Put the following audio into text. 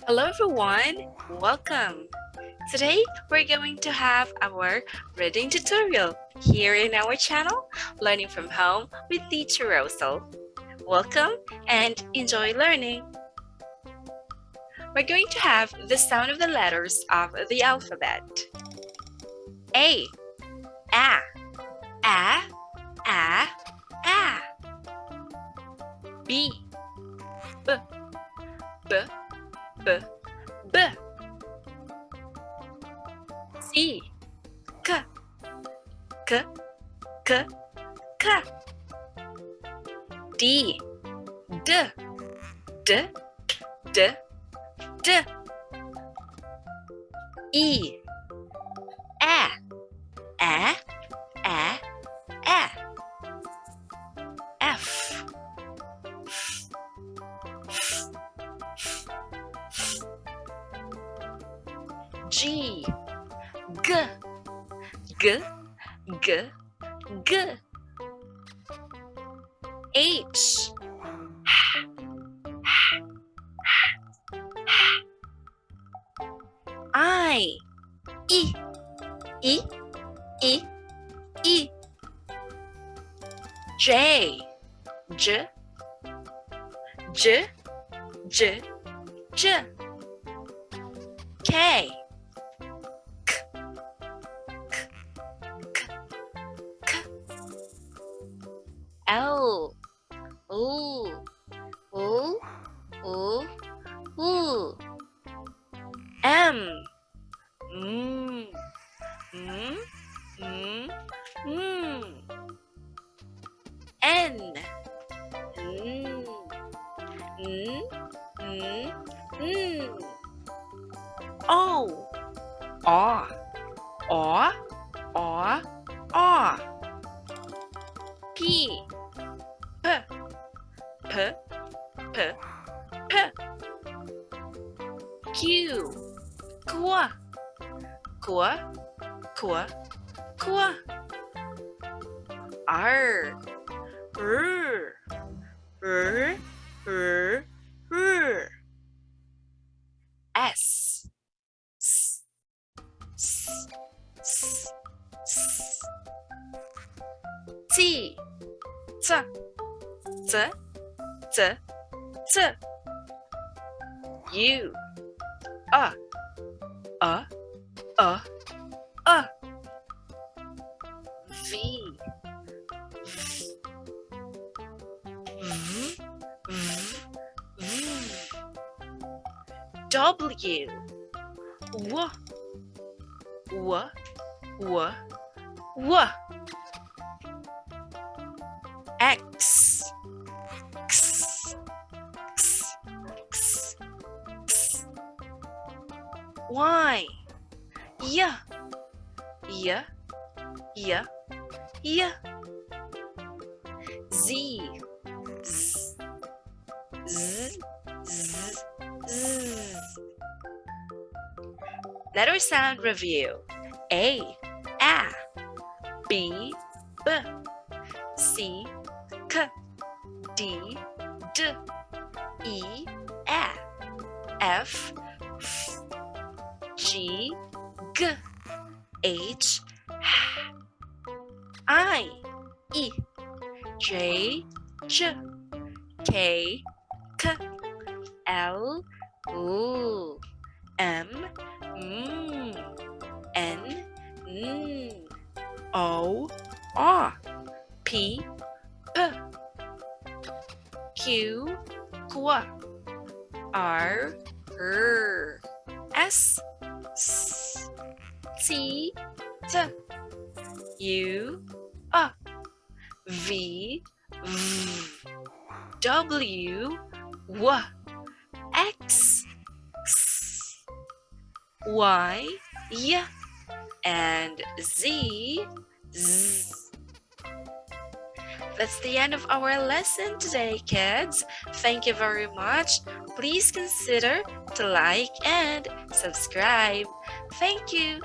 Hello everyone, welcome. Today we're going to have our reading tutorial here in our channel, Learning from Home with Teacher Rosal. Welcome and enjoy learning. We're going to have the sound of the letters of the alphabet. A, A, A, A, A. B, B, B, B, B. C, K, K, K, K. D, D, D, D, D. E, A, A, A, A. F, G, G, G, G, G. H, I, E, E, E, E. J, J, J, J, J. K, K, K, K, K. L, O, O, O, O. M, M, M, M, M. N, N, N, N, N. O, O, O, O, O. P, P, P, P, P. Q, Q, Q, Q, Q. R, R, R, R, R. S, S, S, S, S. T, T, T, T, T. U, A, A, A, A. V, V, V, V. W, W, W, W, W. X, X, X, X, X. Y, Y, Y, Y, Y. Z, Z, Z, Z, Z. Letter sound review. A, B, B. C, K, D, D, E, A. F, F, G, G, H, I, E, J, J, K, K, L, O, M, N, O, R, P, P, Q, Q, R, S, S, T, T, U, V, V, W, W, X, X, Y, Y, and Z, Z. That's the end of our lesson today, kids. Thank you very much. Please consider to like and subscribe. Thank you.